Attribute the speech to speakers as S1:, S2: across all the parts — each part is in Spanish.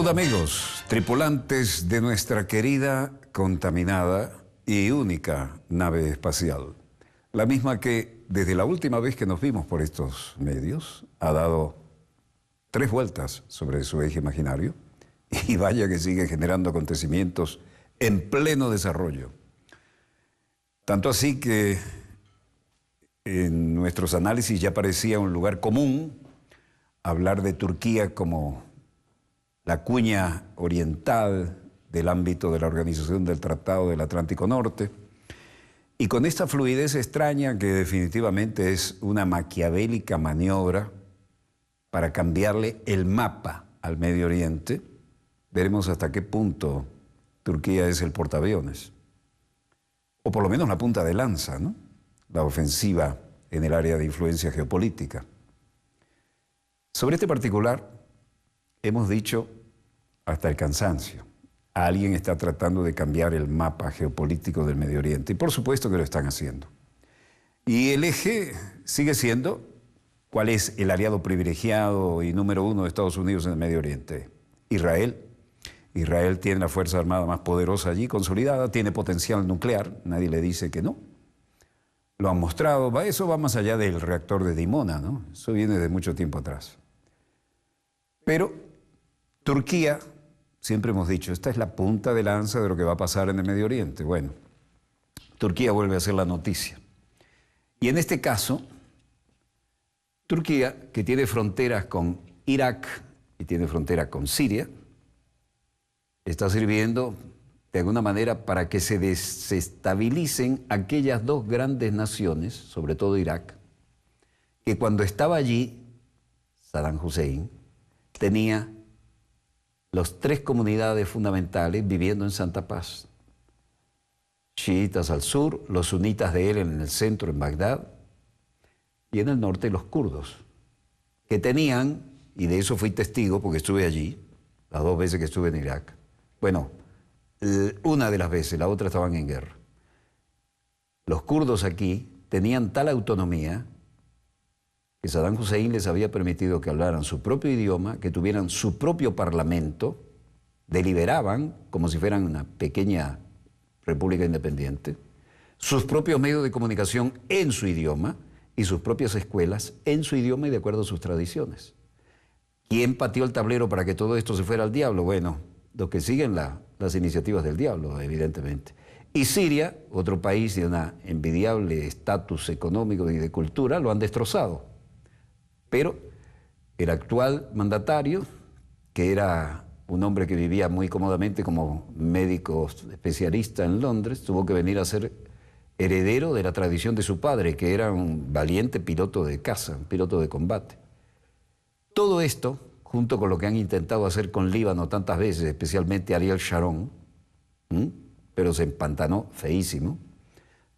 S1: Salud amigos, tripulantes de nuestra querida, contaminada y única nave espacial. La misma que desde la última vez que nos vimos por estos medios ha dado 3 vueltas sobre su eje imaginario y vaya que sigue generando acontecimientos en pleno desarrollo. Tanto así que en nuestros análisis ya parecía un lugar común hablar de Turquía como la cuña oriental del ámbito de la Organización del Tratado del Atlántico Norte, y con esta fluidez extraña que definitivamente es una maquiavélica maniobra para cambiarle el mapa al Medio Oriente, veremos hasta qué punto Turquía es el portaaviones, o por lo menos la punta de lanza, ¿no? La ofensiva en el área de influencia geopolítica. Sobre este particular, hemos dicho hasta el cansancio. Alguien está tratando de cambiar el mapa geopolítico del Medio Oriente, y por supuesto que lo están haciendo. Y el eje sigue siendo, ¿cuál es el aliado privilegiado y número 1 de Estados Unidos en el Medio Oriente? Israel. Israel tiene la Fuerza Armada más poderosa allí, consolidada, tiene potencial nuclear, nadie le dice que no. Lo han mostrado, eso va más allá del reactor de Dimona, ¿no? Eso viene de mucho tiempo atrás. Pero Turquía, siempre hemos dicho, esta es la punta de lanza de lo que va a pasar en el Medio Oriente. Bueno, Turquía vuelve a ser la noticia. Y en este caso, Turquía, que tiene fronteras con Irak y tiene frontera con Siria, está sirviendo de alguna manera para que se desestabilicen aquellas 2 grandes naciones, sobre todo Irak, que cuando estaba allí Saddam Hussein tenía las 3 comunidades fundamentales viviendo en santa paz. Chiitas al sur, los sunitas de él en el centro, en Bagdad, y en el norte los kurdos, que tenían, y de eso fui testigo porque estuve allí, las 2 veces que estuve en Irak. Bueno, una de las veces, la otra estaban en guerra. Los kurdos aquí tenían tal autonomía que Saddam Hussein les había permitido que hablaran su propio idioma, que tuvieran su propio parlamento, deliberaban como si fueran una pequeña república independiente, sus propios medios de comunicación en su idioma y sus propias escuelas en su idioma y de acuerdo a sus tradiciones. ¿Quién pateó el tablero para que todo esto se fuera al diablo? Bueno, los que siguen las iniciativas del diablo, evidentemente. Y Siria, otro país de un envidiable estatus económico y de cultura, lo han destrozado. Pero el actual mandatario, que era un hombre que vivía muy cómodamente como médico especialista en Londres, tuvo que venir a ser heredero de la tradición de su padre, que era un valiente piloto de caza, un piloto de combate. Todo esto, junto con lo que han intentado hacer con Líbano tantas veces, especialmente Ariel Sharon, pero se empantanó feísimo,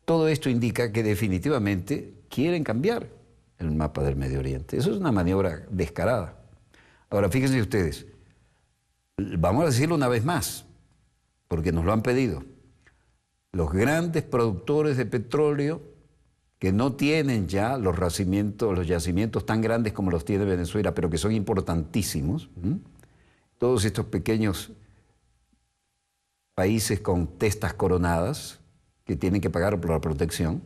S1: todo esto indica que definitivamente quieren cambiar el mapa del Medio Oriente. Eso es una maniobra descarada. Ahora, fíjense ustedes, vamos a decirlo una vez más, porque nos lo han pedido. Los grandes productores de petróleo que no tienen ya los yacimientos tan grandes como los tiene Venezuela, pero que son importantísimos, todos estos pequeños países con testas coronadas que tienen que pagar por la protección,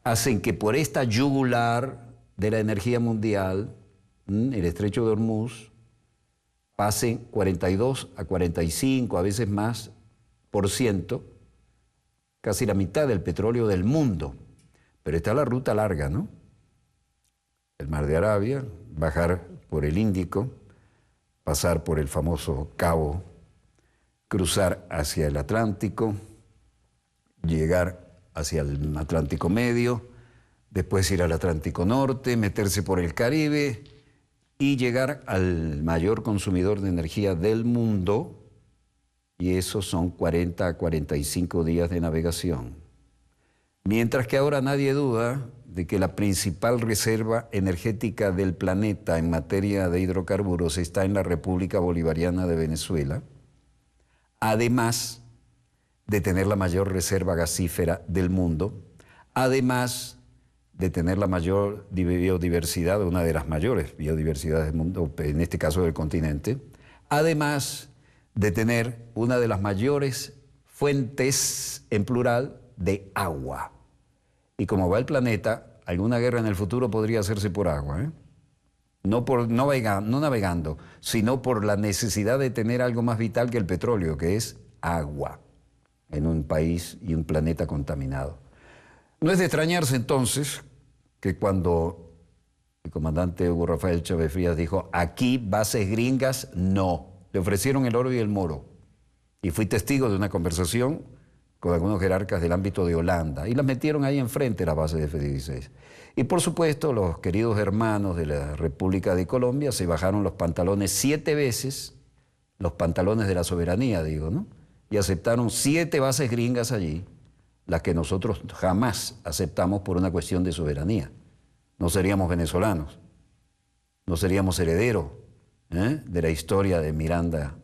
S1: hacen que por esta yugular de la energía mundial, el estrecho de Hormuz, pasen 42 a 45, a veces más, por ciento, casi la mitad del petróleo del mundo. Pero está la ruta larga, ¿no? El Mar de Arabia, bajar por el Índico, pasar por el famoso Cabo, cruzar hacia el Atlántico, llegar hacia el Atlántico Medio, después ir al Atlántico Norte, meterse por el Caribe y llegar al mayor consumidor de energía del mundo, y esos son 40 a 45 días de navegación. Mientras que ahora nadie duda de que la principal reserva energética del planeta en materia de hidrocarburos está en la República Bolivariana de Venezuela, además de tener la mayor reserva gasífera del mundo, además de tener la mayor biodiversidad, una de las mayores biodiversidades del mundo, en este caso del continente, además de tener una de las mayores fuentes, en plural, de agua. Y como va el planeta, alguna guerra en el futuro podría hacerse por agua, ¿eh? No navegando, sino por la necesidad de tener algo más vital que el petróleo, que es agua, en un país y un planeta contaminado. No es de extrañarse entonces que cuando el comandante Hugo Rafael Chávez Frías dijo, aquí bases gringas, no. Le ofrecieron el oro y el moro. Y fui testigo de una conversación con algunos jerarcas del ámbito de Holanda, y las metieron ahí enfrente la base de F-16. Y por supuesto, los queridos hermanos de la República de Colombia se bajaron los pantalones 7 veces, los pantalones de la soberanía, digo, ¿no? Y aceptaron 7 bases gringas allí, las que nosotros jamás aceptamos por una cuestión de soberanía. No seríamos venezolanos, no seríamos herederos de la historia de Miranda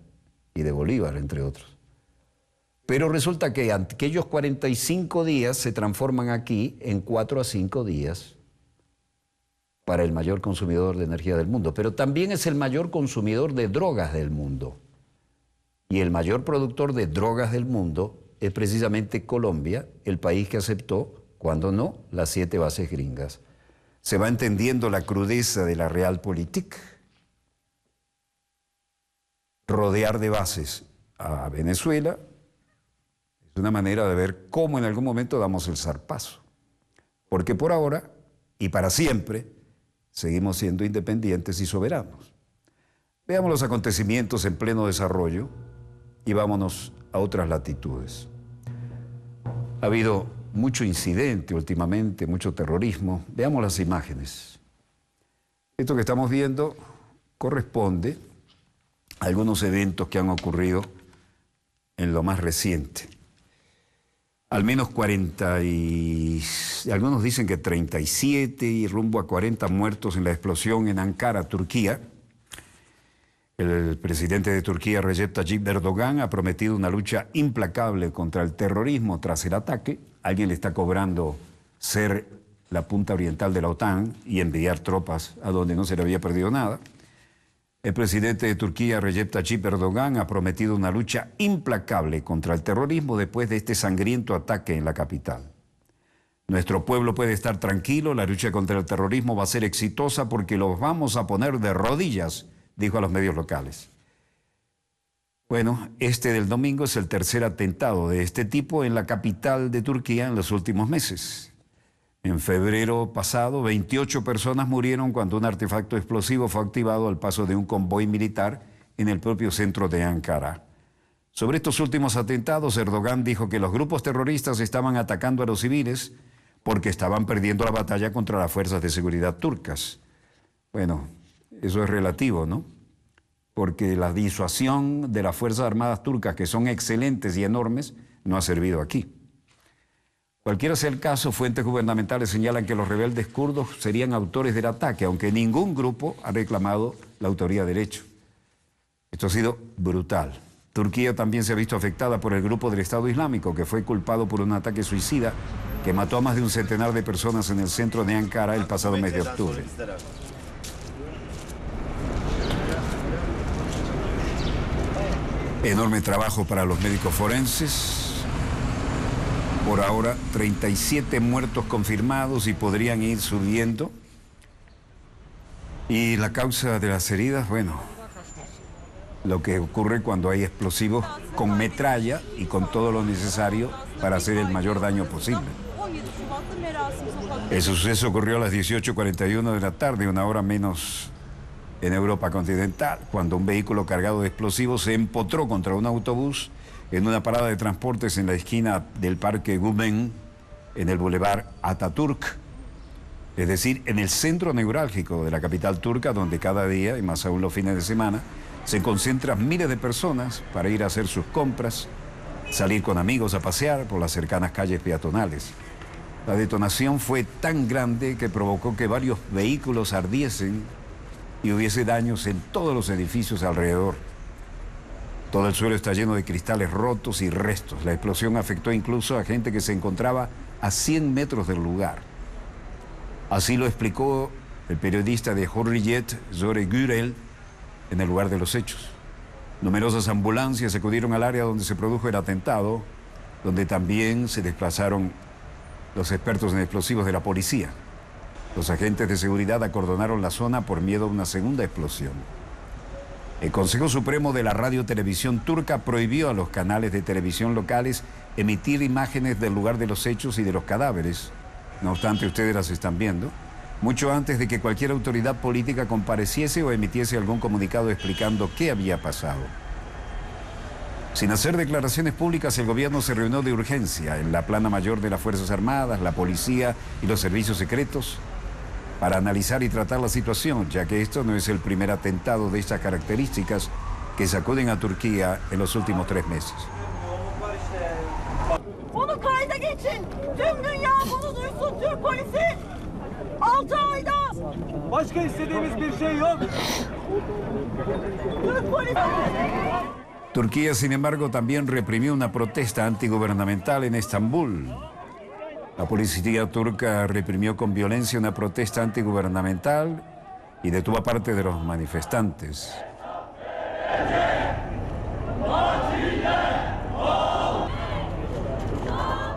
S1: y de Bolívar, entre otros. Pero resulta que aquellos 45 días se transforman aquí en 4 a 5 días para el mayor consumidor de energía del mundo, pero también es el mayor consumidor de drogas del mundo. Y el mayor productor de drogas del mundo es precisamente Colombia, el país que aceptó, cuando no, las 7 bases gringas. ¿Se va entendiendo la crudeza de la realpolitik? Rodear de bases a Venezuela es una manera de ver cómo en algún momento damos el zarpazo. Porque por ahora y para siempre seguimos siendo independientes y soberanos. Veamos los acontecimientos en pleno desarrollo y vámonos a otras latitudes. Ha habido mucho incidente últimamente, mucho terrorismo. Veamos las imágenes. Esto que estamos viendo corresponde a algunos eventos que han ocurrido en lo más reciente. Al menos 40 y algunos dicen que 37 y rumbo a 40 muertos en la explosión en Ankara, Turquía. El presidente de Turquía, Recep Tayyip Erdogan, ha prometido una lucha implacable contra el terrorismo tras el ataque. Alguien le está cobrando ser la punta oriental de la OTAN y enviar tropas a donde no se le había perdido nada. El presidente de Turquía, Recep Tayyip Erdogan, ha prometido una lucha implacable contra el terrorismo después de este sangriento ataque en la capital. Nuestro pueblo puede estar tranquilo, la lucha contra el terrorismo va a ser exitosa porque los vamos a poner de rodillas, dijo a los medios locales. Bueno, este del domingo es el tercer atentado de este tipo en la capital de Turquía en los últimos meses. En febrero pasado, 28 personas murieron cuando un artefacto explosivo fue activado al paso de un convoy militar en el propio centro de Ankara. Sobre estos últimos atentados, Erdogan dijo que los grupos terroristas estaban atacando a los civiles porque estaban perdiendo la batalla contra las fuerzas de seguridad turcas. Bueno, eso es relativo, ¿no? Porque la disuasión de las Fuerzas Armadas turcas, que son excelentes y enormes, no ha servido aquí. Cualquiera sea el caso, fuentes gubernamentales señalan que los rebeldes kurdos serían autores del ataque, aunque ningún grupo ha reclamado la autoría del hecho. Esto ha sido brutal. Turquía también se ha visto afectada por el grupo del Estado Islámico, que fue culpado por un ataque suicida que mató a más de un centenar de personas en el centro de Ankara el pasado mes de octubre. Enorme trabajo para los médicos forenses. Por ahora, 37 muertos confirmados y podrían ir subiendo. Y la causa de las heridas, bueno, lo que ocurre cuando hay explosivos con metralla y con todo lo necesario para hacer el mayor daño posible. El suceso ocurrió a las 18:41 de la tarde, una hora menos en Europa continental, cuando un vehículo cargado de explosivos se empotró contra un autobús en una parada de transportes en la esquina del Parque Güven, en el Boulevard Atatürk, es decir, en el centro neurálgico de la capital turca, donde cada día, y más aún los fines de semana, se concentran miles de personas para ir a hacer sus compras, salir con amigos a pasear por las cercanas calles peatonales. La detonación fue tan grande que provocó que varios vehículos ardiesen y hubiese daños en todos los edificios alrededor. Todo el suelo está lleno de cristales rotos y restos. La explosión afectó incluso a gente que se encontraba a 100 metros del lugar. Así lo explicó el periodista de Hürriyet, Zore Gürel, en el lugar de los hechos. Numerosas ambulancias acudieron al área donde se produjo el atentado, donde también se desplazaron los expertos en explosivos de la policía. Los agentes de seguridad acordonaron la zona por miedo a una segunda explosión. El Consejo Supremo de la Radio-Televisión Turca prohibió a los canales de televisión locales emitir imágenes del lugar de los hechos y de los cadáveres. No obstante, ustedes las están viendo, mucho antes de que cualquier autoridad política compareciese o emitiese algún comunicado explicando qué había pasado. Sin hacer declaraciones públicas, el gobierno se reunió de urgencia en la plana mayor de las Fuerzas Armadas, la policía y los servicios secretos para analizar y tratar la situación, ya que esto no es el primer atentado de estas características que sacuden a Turquía en los últimos 3 meses.
S2: Bunu kayda geçin. Tüm dünya bunu duysun. Türk polisi 6 ayda.
S3: Başka istediğimiz bir şey yok.
S2: Türk polisi.
S1: Turquía, sin embargo, también reprimió una protesta antigubernamental en Estambul. La policía turca reprimió con violencia una protesta antigubernamental y detuvo a parte de los manifestantes.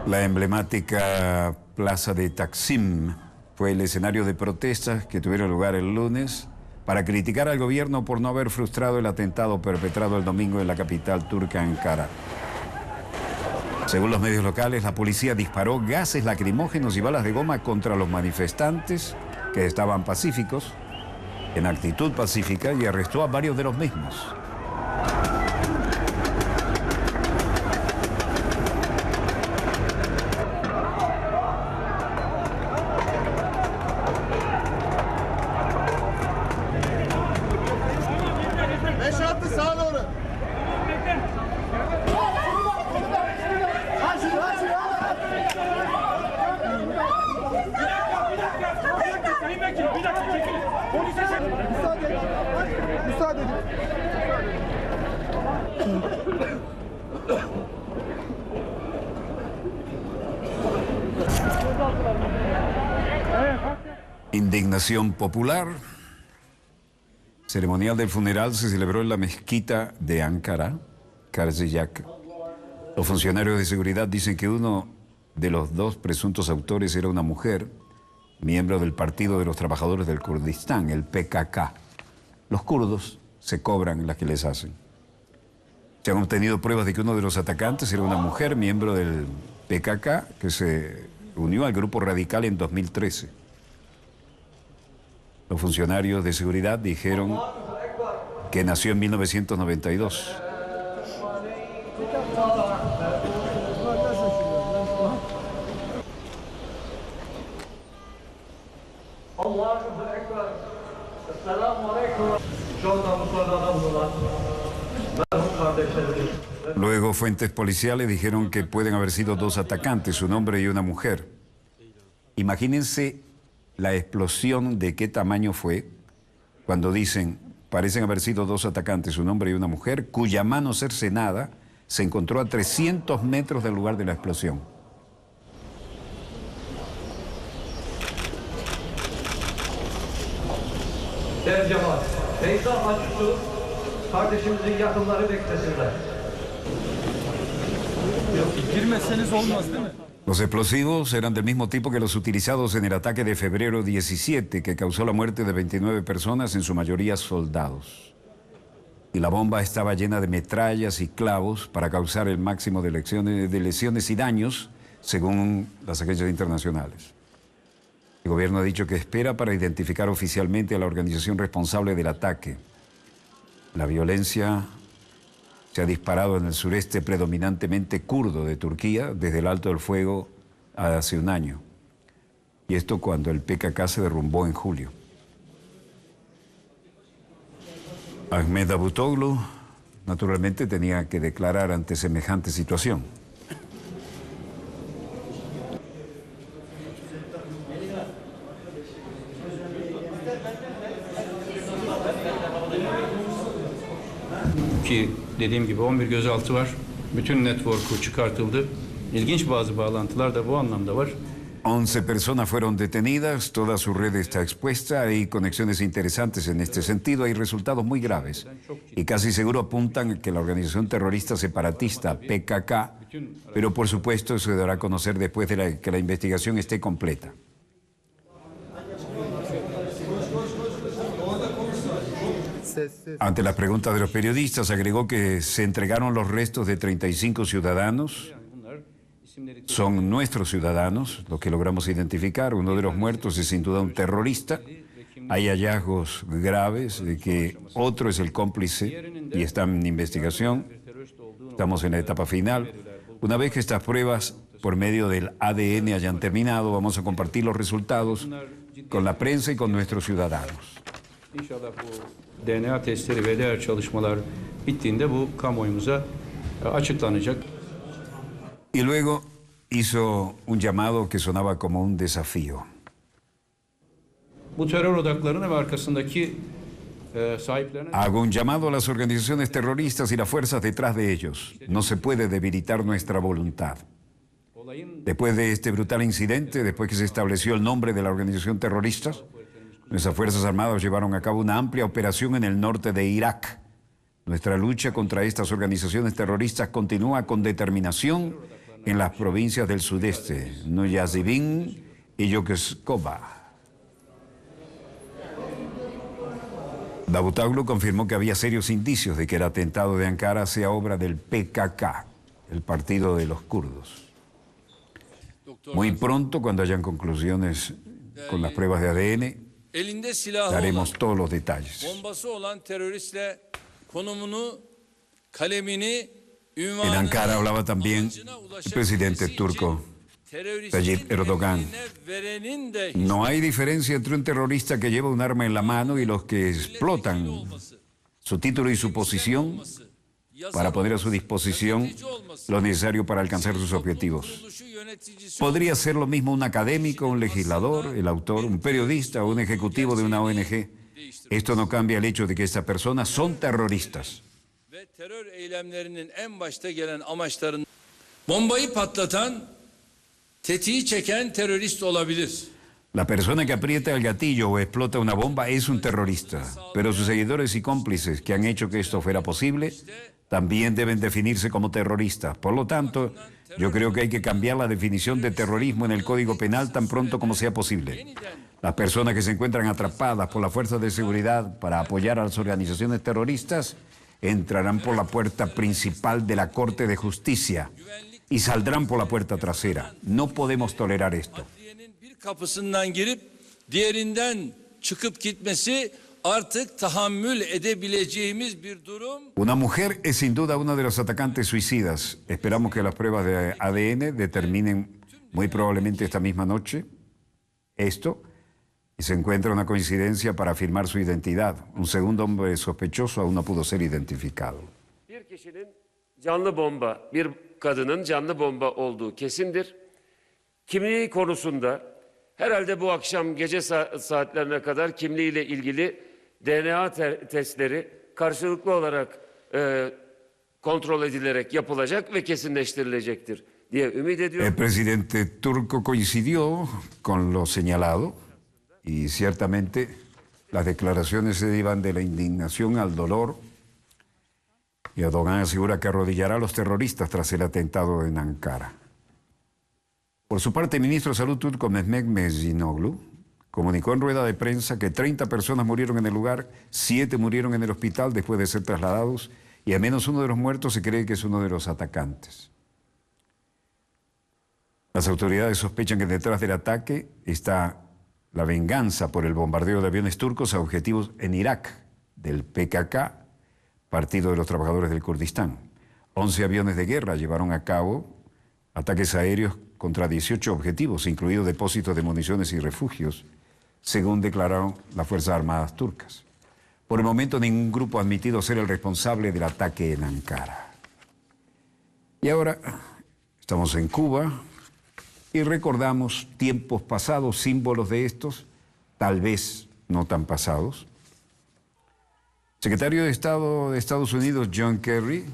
S1: La emblemática plaza de Taksim fue el escenario de protestas que tuvieron lugar el lunes para criticar al gobierno por no haber frustrado el atentado perpetrado el domingo en la capital turca, Ankara. Según los medios locales, la policía disparó gases lacrimógenos y balas de goma contra los manifestantes que estaban pacíficos, en actitud pacífica, y arrestó a varios de los mismos. Indignación popular. Ceremonial del funeral se celebró en la mezquita de Ankara, Karziyak. Los funcionarios de seguridad dicen que uno de los 2 presuntos autores era una mujer, miembro del Partido de los Trabajadores del Kurdistán, el PKK. Los kurdos se cobran las que les hacen. Se han obtenido pruebas de que uno de los atacantes era una mujer, miembro del PKK, que se unió al grupo radical en 2013. Los funcionarios de seguridad dijeron que nació en 1992. Luego, fuentes policiales dijeron que pueden haber sido 2 atacantes, un hombre y una mujer. Imagínense la explosión de qué tamaño fue cuando dicen, parecen haber sido 2 atacantes, un hombre y una mujer, cuya mano cercenada se encontró a 300 metros del lugar de la explosión.
S3: Girmezseniz olmaz değil mi?
S1: Los explosivos eran del mismo tipo que los utilizados en el ataque de febrero 17, que causó la muerte de 29 personas, en su mayoría soldados. Y la bomba estaba llena de metrallas y clavos para causar el máximo de lesiones y daños, según las agencias internacionales. El gobierno ha dicho que espera para identificar oficialmente a la organización responsable del ataque. La violencia se ha disparado en el sureste predominantemente kurdo de Turquía desde el alto del fuego hace un año. Y esto cuando el PKK se derrumbó en julio. Ahmet Davutoglu naturalmente tenía que declarar ante semejante situación.
S4: Ki dediğim gibi 11 gözaltı var. Bütün network'u çıkartıldı. İlginç bazı bağlantılar da bu anlamda var.
S1: 11 personas fueron detenidas, toda su red está expuesta, hay conexiones interesantes en este sentido, hay resultados muy graves y casi seguro apuntan que la organización terrorista separatista PKK, pero por supuesto eso se dará a conocer después de que la investigación esté completa. Ante las preguntas de los periodistas, agregó que se entregaron los restos de 35 ciudadanos. Son nuestros ciudadanos, los que logramos identificar. Uno de los muertos es sin duda un terrorista. Hay hallazgos graves de que otro es el cómplice y está en investigación. Estamos en la etapa final. Una vez que estas pruebas por medio del ADN hayan terminado, vamos a compartir los resultados con la prensa y con nuestros ciudadanos.
S4: İnşallah bu DNA testleri ve diğer çalışmalar bittiğinde bu kamuoyumuza açıklanacak.
S1: Y luego hizo un llamado que sonaba como un desafío.
S4: Bu terör odaklarının ve arkasındaki sahiplerine...
S1: Hago un llamado a las organizaciones terroristas y las fuerzas detrás de ellos. No se puede debilitar nuestra voluntad. Después de este brutal incidente, después que se estableció el nombre de la organización terrorista, nuestras Fuerzas Armadas llevaron a cabo una amplia operación en el norte de Irak. Nuestra lucha contra estas organizaciones terroristas continúa con determinación en las provincias del sudeste, Nuyazibin y Yokosuka. Davutoglu confirmó que había serios indicios de que el atentado de Ankara sea obra del PKK, el partido de los kurdos. Muy pronto, cuando hayan conclusiones con las pruebas de ADN, daremos todos los detalles. En Ankara hablaba también el presidente turco Tayyip Erdogan. No hay diferencia entre un terrorista que lleva un arma en la mano y los que explotan su título y su posición para poner a su disposición lo necesario para alcanzar sus objetivos. Podría ser lo mismo un académico, un legislador, el autor, un periodista o un ejecutivo de una ONG. Esto no cambia el hecho de que estas personas son terroristas. La persona que aprieta el gatillo o explota una bomba es un terrorista, pero sus seguidores y cómplices que han hecho que esto fuera posible también deben definirse como terroristas. Por lo tanto, yo creo que hay que cambiar la definición de terrorismo en el Código Penal tan pronto como sea posible. Las personas que se encuentran atrapadas por las fuerzas de seguridad para apoyar a las organizaciones terroristas entrarán por la puerta principal de la Corte de Justicia y saldrán por la puerta trasera. No podemos tolerar esto. Una mujer es sin duda uno de los atacantes suicidas. Esperamos que las pruebas de ADN determinen muy probablemente esta misma noche esto y se encuentra una coincidencia para afirmar su identidad. Un segundo hombre sospechoso aún no pudo ser identificado.
S5: Bir kişinin canlı bomba, bir kadının canlı bomba olduğu kesindir. Kimliği konusunda herhalde bu akşam gece saatlerine kadar kimliğiyle ilgili DNA testleri karşılıklı olarak kontrol edilerek yapılacak ve kesinleştirilecektir diye ümit ediyorum.
S1: El presidente turco coincidió con lo señalado y ciertamente las declaraciones se derivan de la indignación al dolor y Erdogan asegura que arrodillará a los terroristas tras el atentado en Ankara. Por su parte, el ministro de Salud turco Mehmet Mecinoğlu comunicó en rueda de prensa que 30 personas murieron en el lugar, 7 murieron en el hospital después de ser trasladados y al menos uno de los muertos se cree que es uno de los atacantes. Las autoridades sospechan que detrás del ataque está la venganza por el bombardeo de aviones turcos a objetivos en Irak del PKK, Partido de los Trabajadores del Kurdistán. 11 aviones de guerra llevaron a cabo ataques aéreos contra 18 objetivos, incluidos depósitos de municiones y refugios, según declararon las Fuerzas Armadas turcas. Por el momento, ningún grupo ha admitido ser el responsable del ataque en Ankara. Y ahora estamos en Cuba y recordamos tiempos pasados, símbolos de estos, tal vez no tan pasados. Secretario de Estado de Estados Unidos, John Kerry,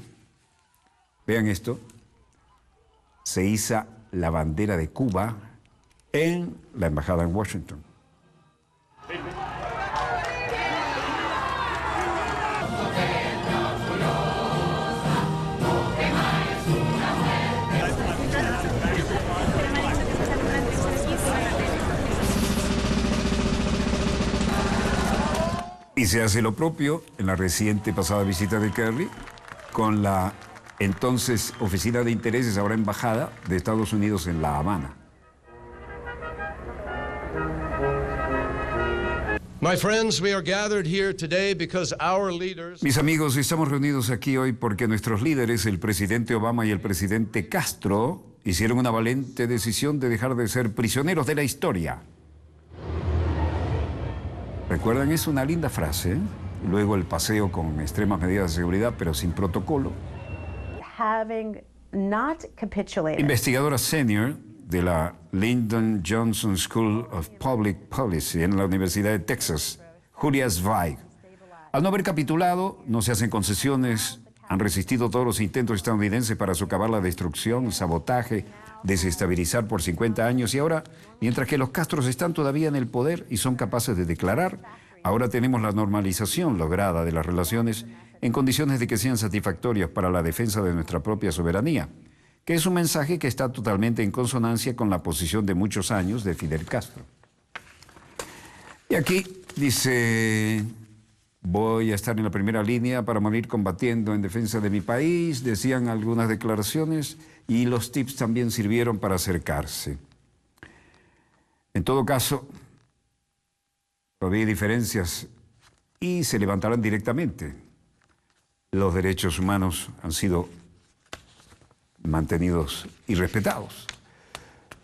S1: vean esto, se iza la bandera de Cuba en la embajada en Washington. Y se hace lo propio en la reciente pasada visita de Kerry con la entonces Oficina de Intereses, ahora Embajada de Estados Unidos en La Habana.
S6: My friends, we are gathered here today because our leaders...
S1: Mis amigos, estamos reunidos aquí hoy porque nuestros líderes, el presidente Obama y el presidente Castro, hicieron una valiente decisión de dejar de ser prisioneros de la historia. ¿Recuerdan? Es una linda frase, ¿eh? Luego el paseo con extremas medidas de seguridad, pero sin protocolo. Investigadora senior de la Lyndon Johnson School of Public Policy en la Universidad de Texas, Julia Zweig. Al no haber capitulado, no se hacen concesiones, han resistido todos los intentos estadounidenses para socavar la destrucción, sabotaje, desestabilizar por 50 años y ahora, mientras que los Castros están todavía en el poder y son capaces de declarar, ahora tenemos la normalización lograda de las relaciones en condiciones de que sean satisfactorias para la defensa de nuestra propia soberanía, que es un mensaje que está totalmente en consonancia con la posición de muchos años de Fidel Castro. Y aquí dice: voy a estar en la primera línea para morir combatiendo en defensa de mi país, decían algunas declaraciones, y los tips también sirvieron para acercarse. En todo caso, había diferencias y se levantarán directamente. Los derechos humanos han sido mantenidos y respetados.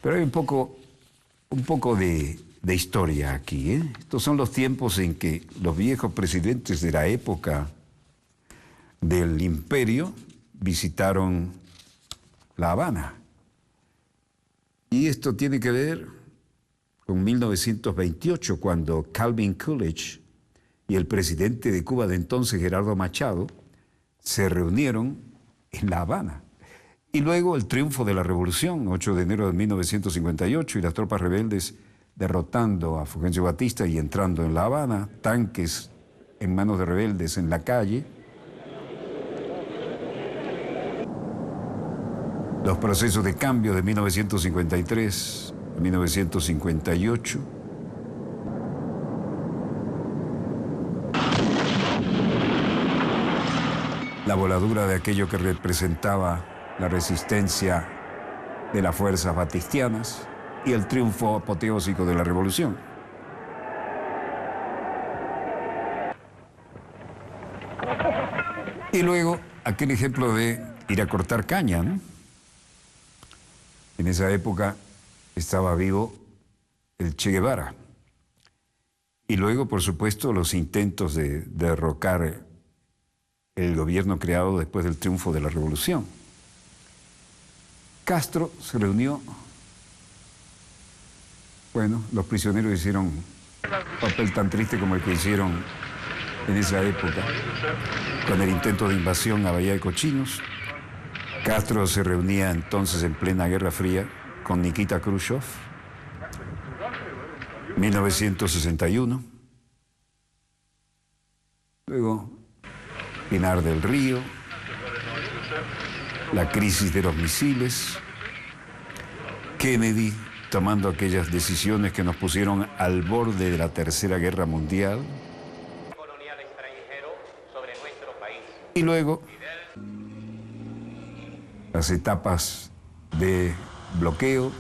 S1: Pero hay un poco de historia aquí, ¿eh? Estos son los tiempos en que los viejos presidentes de la época del imperio visitaron La Habana. Y esto tiene que ver con 1928, cuando Calvin Coolidge y el presidente de Cuba de entonces, Gerardo Machado, se reunieron en La Habana. Y luego el triunfo de la revolución, 8 de enero de 1958, y las tropas rebeldes derrotando a Fulgencio Batista y entrando en La Habana, tanques en manos de rebeldes en la calle. Los procesos de cambio de 1953 a 1958. La voladura de aquello que representaba la resistencia de las fuerzas batistianas y el triunfo apoteósico de la revolución. Y luego aquel ejemplo de ir a cortar caña, ¿no? En esa época estaba vivo el Che Guevara. Y luego, por supuesto, los intentos de derrocar el gobierno creado después del triunfo de la revolución. Castro se reunió. Bueno, los prisioneros hicieron un papel tan triste como el que hicieron en esa época, con el intento de invasión a Bahía de Cochinos. Castro se reunía entonces en plena Guerra Fría con Nikita Khrushchev, 1961. Luego, Pinar del Río, la crisis de los misiles, Kennedy tomando aquellas decisiones que nos pusieron al borde de la Tercera Guerra Mundial. Y luego, las etapas de bloqueo,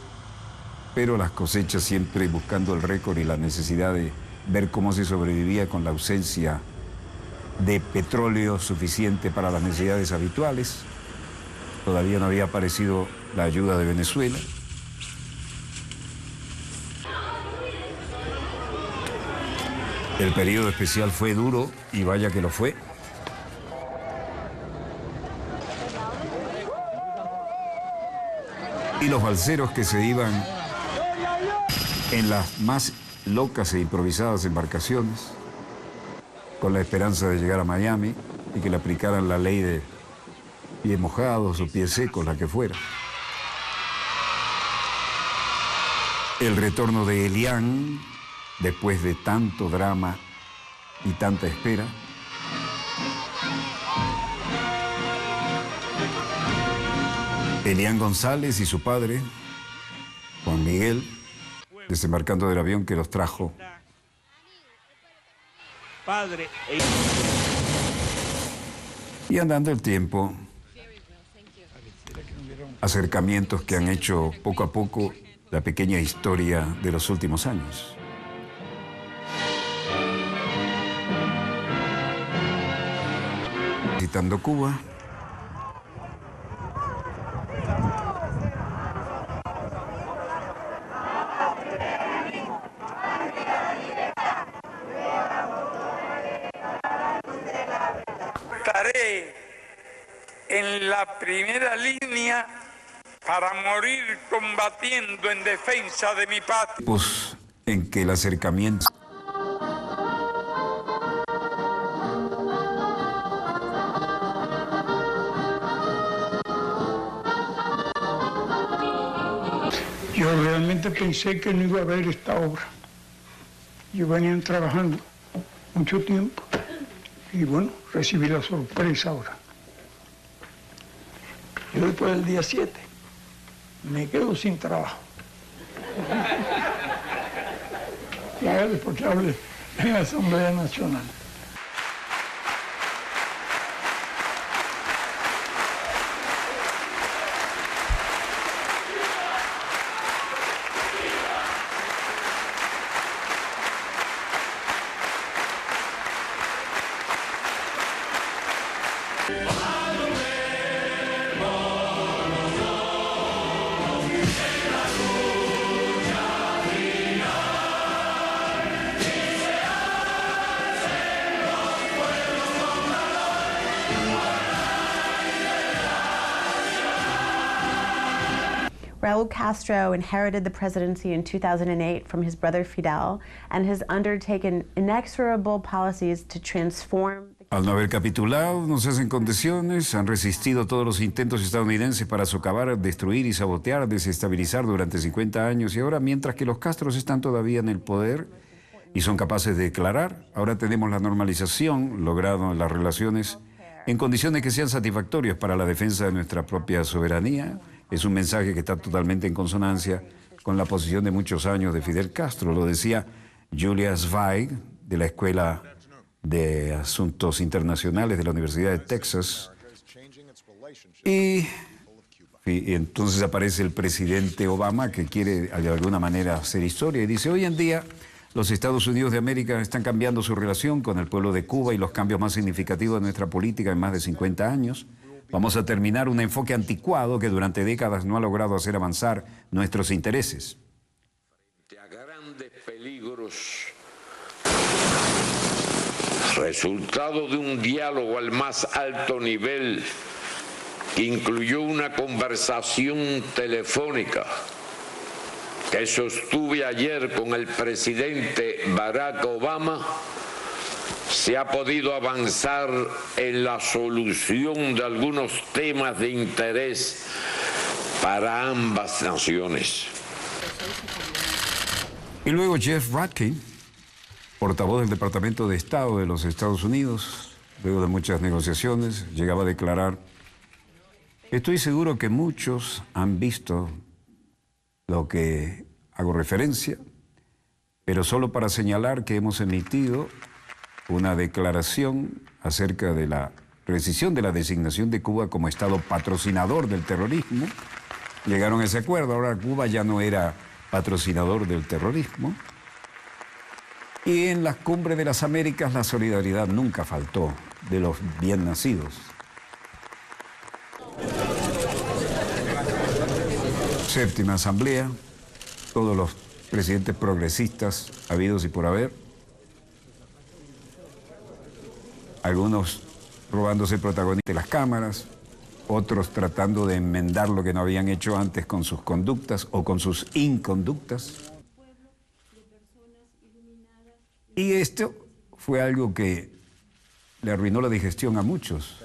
S1: pero las cosechas siempre buscando el récord y la necesidad de ver cómo se sobrevivía con la ausencia de petróleo suficiente para las necesidades habituales. Todavía no había aparecido la ayuda de Venezuela. El periodo especial fue duro, y vaya que lo fue. Y los balseros que se iban en las más locas e improvisadas embarcaciones, con la esperanza de llegar a Miami y que le aplicaran la ley de pies mojados o pies secos, la que fuera. El retorno de Elian, después de tanto drama y tanta espera. Elian González y su padre, Juan Miguel, desembarcando del avión que los trajo.
S7: Padre.
S1: Y andando el tiempo, acercamientos que han hecho poco a poco la pequeña historia de los últimos años. Visitando Cuba.
S8: Estaré en la primera línea para morir combatiendo en defensa de mi patria.
S1: Pues en que el acercamiento...
S9: Yo realmente pensé que no iba a haber esta obra. Yo venía trabajando mucho tiempo y bueno, recibí la sorpresa ahora. Yo después del día 7 me quedo sin trabajo. Y haga después que hable en la Asamblea Nacional.
S10: Raúl Castro inherited the presidency in 2008 from his brother Fidel and has undertaken inexorable policies to transform.
S1: Al no haber capitulado, no se hacen condiciones, han resistido todos los intentos estadounidenses para socavar, destruir y sabotear, desestabilizar durante 50 años y ahora, mientras que los Castros están todavía en el poder y son capaces de declarar, ahora tenemos la normalización lograda en las relaciones en condiciones que sean satisfactorias para la defensa de nuestra propia soberanía. Es un mensaje que está totalmente en consonancia con la posición de muchos años de Fidel Castro. Lo decía Julia Zweig, de la Escuela de Asuntos Internacionales de la Universidad de Texas. Y entonces aparece el presidente Obama, que quiere de alguna manera hacer historia, y dice, hoy en día los Estados Unidos de América están cambiando su relación con el pueblo de Cuba y los cambios más significativos de nuestra política en más de 50 años. Vamos a terminar un enfoque anticuado que durante décadas no ha logrado hacer avanzar nuestros intereses.
S11: A grandes peligros, resultado de un diálogo al más alto nivel que incluyó una conversación telefónica que sostuve ayer con el presidente Barack Obama, se ha podido avanzar en la solución de algunos temas de interés para ambas naciones.
S1: Y luego Jeff Ratkin, portavoz del Departamento de Estado de los Estados Unidos, luego de muchas negociaciones, llegaba a declarar: estoy seguro que muchos han visto lo que hago referencia, pero solo para señalar que hemos emitido una declaración acerca de la rescisión de la designación de Cuba como Estado patrocinador del terrorismo. Llegaron a ese acuerdo, ahora Cuba ya no era patrocinador del terrorismo. Y en las cumbres de las Américas la solidaridad nunca faltó de los bien nacidos. Séptima Asamblea, todos los presidentes progresistas habidos y por haber, algunos robándose el protagonismo de las cámaras, otros tratando de enmendar lo que no habían hecho antes con sus conductas o con sus inconductas. Y esto fue algo que le arruinó la digestión a muchos.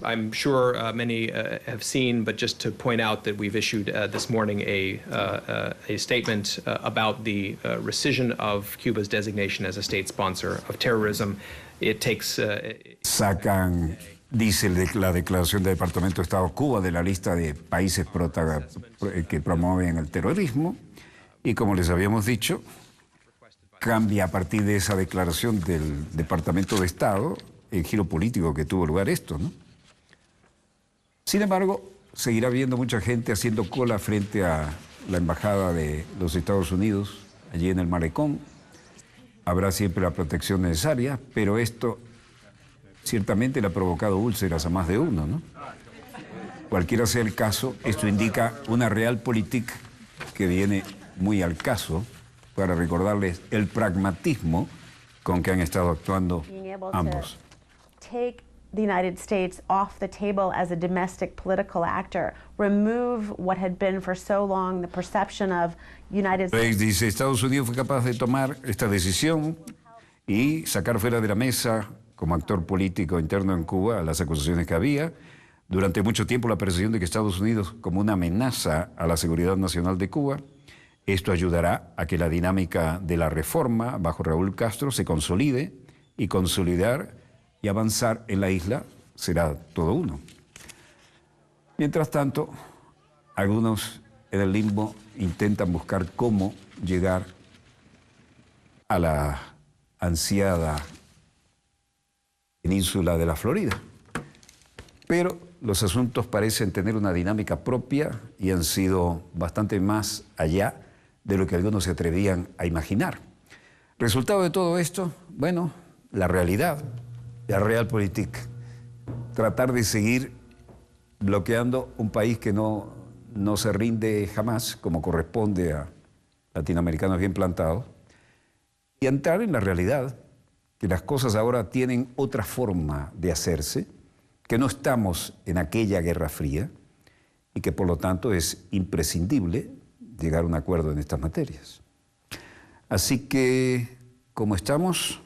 S7: I'm sure many have seen, but just to point out that we've issued this morning a statement about the rescission of Cuba's designation as a state sponsor of terrorism. It takes...
S1: Sacan, dice la declaración del Departamento de Estado, Cuba de la lista de países que promueven el terrorismo, y como les habíamos dicho, cambia a partir de esa declaración del Departamento de Estado el giro político que tuvo lugar esto, ¿no? Sin embargo, seguirá habiendo mucha gente haciendo cola frente a la embajada de los Estados Unidos, allí en el malecón. Habrá siempre la protección necesaria, pero esto ciertamente le ha provocado úlceras a más de uno, ¿no? Cualquiera sea el caso, esto indica una realpolitik que viene muy al caso para recordarles el pragmatismo con que han estado actuando ambos.
S10: Take the United States off the table as a domestic political actor, remove what had been for so long the perception of United States.
S1: Dice, Estados Unidos fue capaz de tomar esta decisión y sacar fuera de la mesa como actor político interno en Cuba las acusaciones que había. Durante mucho tiempo la percepción de que Estados Unidos como una amenaza a la seguridad nacional de Cuba. Esto ayudará a que la dinámica de la reforma bajo Raúl Castro se consolide, y consolidar y avanzar en la isla será todo uno. Mientras tanto, algunos en el limbo intentan buscar cómo llegar a la ansiada península de la Florida. Pero los asuntos parecen tener una dinámica propia y han sido bastante más allá de lo que algunos se atrevían a imaginar. Resultado de todo esto, bueno, la realidad, la realpolitik, tratar de seguir bloqueando un país que no se rinde jamás, como corresponde a latinoamericanos bien plantados, y entrar en la realidad, que las cosas ahora tienen otra forma de hacerse, que no estamos en aquella Guerra Fría y que por lo tanto es imprescindible llegar a un acuerdo en estas materias. Así que, ¿cómo estamos?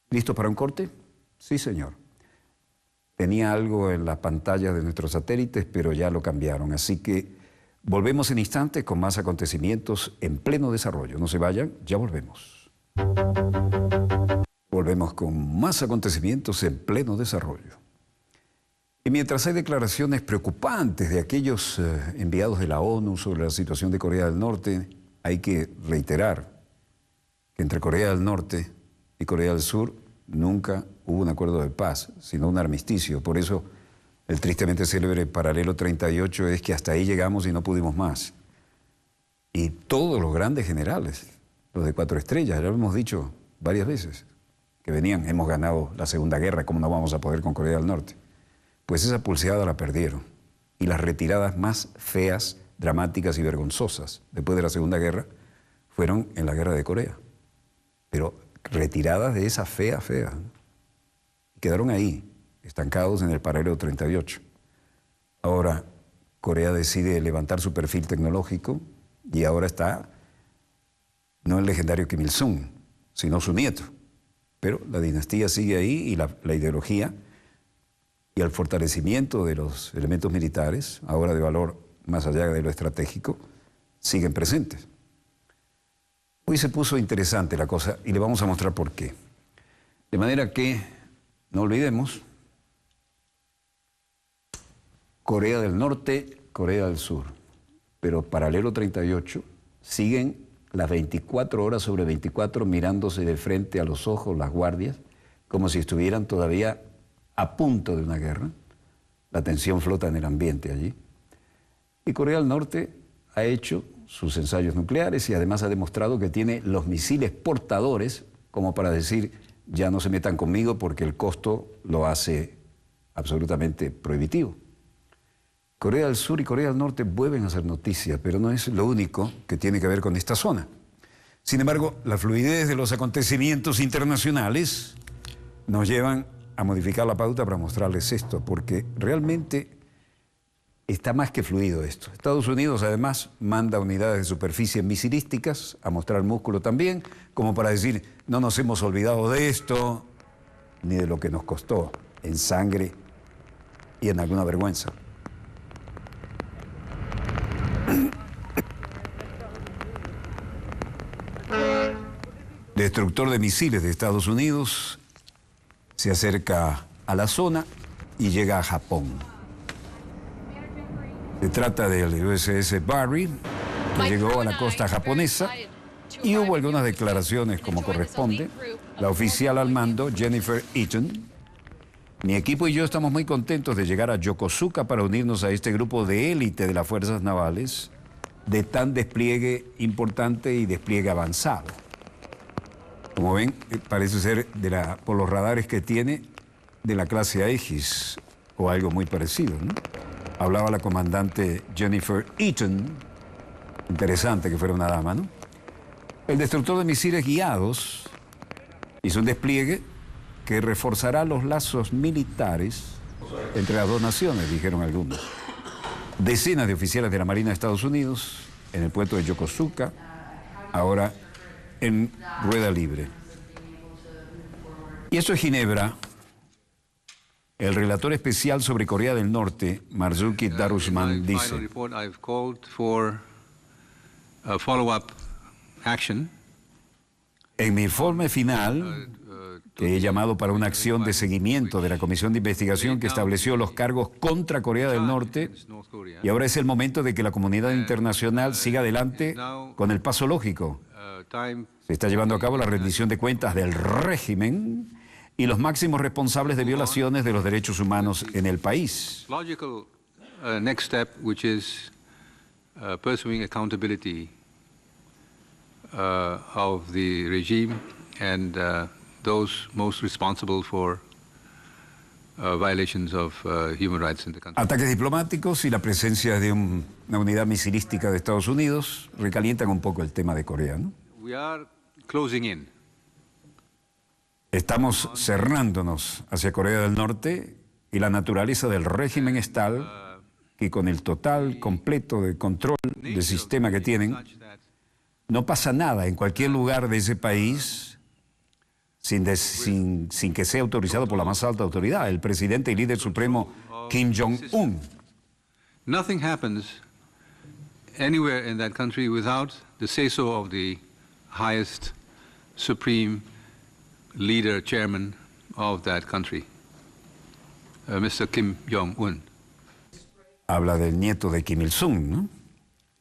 S1: ¿Listos para un corte? Sí, señor. Tenía algo en las pantallas de nuestros satélites, pero ya lo cambiaron. Así que volvemos en instantes con más acontecimientos en pleno desarrollo. No se vayan, ya volvemos. Volvemos con más acontecimientos en pleno desarrollo. Y mientras hay declaraciones preocupantes de aquellos enviados de la ONU sobre la situación de Corea del Norte, hay que reiterar que entre Corea del Norte y Corea del Sur nunca hubo un acuerdo de paz, sino un armisticio. Por eso el tristemente célebre paralelo 38 es que hasta ahí llegamos y no pudimos más. Y todos los grandes generales, los de 4 estrellas, ya lo hemos dicho varias veces, que venían, hemos ganado la Segunda Guerra, ¿cómo no vamos a poder con Corea del Norte? Pues esa pulseada la perdieron. Y las retiradas más feas, dramáticas y vergonzosas después de la Segunda Guerra fueron en la Guerra de Corea. Pero retiradas de esa fea. Quedaron ahí, estancados en el paralelo 38. Ahora Corea decide levantar su perfil tecnológico y ahora está no el legendario Kim Il-sung, sino su nieto. Pero la dinastía sigue ahí y la ideología y el fortalecimiento de los elementos militares, ahora de valor más allá de lo estratégico, siguen presentes. Hoy se puso interesante la cosa y le vamos a mostrar por qué. De manera que no olvidemos, Corea del Norte, Corea del Sur, pero paralelo 38, siguen las 24 horas sobre 24 mirándose de frente a los ojos las guardias, como si estuvieran todavía a punto de una guerra. La tensión flota en el ambiente allí. Y Corea del Norte ha hecho sus ensayos nucleares y además ha demostrado que tiene los misiles portadores como para decir, ya no se metan conmigo porque el costo lo hace absolutamente prohibitivo. Corea del Sur y Corea del Norte vuelven a hacer noticias, pero no es lo único que tiene que ver con esta zona. Sin embargo, la fluidez de los acontecimientos internacionales nos llevan a modificar la pauta para mostrarles esto, porque realmente está más que fluido esto. Estados Unidos además manda unidades de superficie misilísticas a mostrar músculo también, como para decir, no nos hemos olvidado de esto, ni de lo que nos costó en sangre y en alguna vergüenza. Destructor de misiles de Estados Unidos se acerca a la zona y llega a Japón. Se trata del USS Barry, que llegó a la costa japonesa y hubo algunas declaraciones como corresponde. La oficial al mando, Jennifer Eaton: mi equipo y yo estamos muy contentos de llegar a Yokosuka para unirnos a este grupo de élite de las fuerzas navales de tan despliegue importante y despliegue avanzado. Como ven, parece ser por los radares que tiene de la clase Aegis o algo muy parecido, ¿no? Hablaba la comandante Jennifer Eaton. Interesante que fuera una dama, ¿no? El destructor de misiles guiados hizo un despliegue que reforzará los lazos militares entre las dos naciones, dijeron algunos. Decenas de oficiales de la Marina de Estados Unidos en el puerto de Yokosuka, ahora en rueda libre. Y eso es Ginebra. El relator especial sobre Corea del Norte, Marzuki Darusman, dice: en mi informe final, que he llamado para una acción de seguimiento de la Comisión de Investigación que estableció los cargos contra Corea del Norte, y ahora es el momento de que la comunidad internacional siga adelante con el paso lógico. Se está llevando a cabo la rendición de cuentas del régimen y los máximos responsables de violaciones de los derechos humanos en el país.
S12: Logical next step, which is pursuing accountability of the regime and those most responsible for violations of human rights in the country.
S1: Ataques diplomáticos y la presencia de una unidad misilística de Estados Unidos recalientan un poco el tema de Corea, ¿no?
S12: We are closing in.
S1: Estamos cerrándonos hacia Corea del Norte y la naturaleza del régimen es tal que con el total, completo de control del sistema que tienen, no pasa nada en cualquier lugar de ese país sin que sea autorizado por la más alta autoridad, el presidente y líder supremo Kim Jong-un.
S12: Nothing happens anywhere in that country without the say-so of the highest supreme leader, chairman of that country, Mr. Kim Jong-un.
S1: Habla del nieto de Kim Il-sung, ¿no?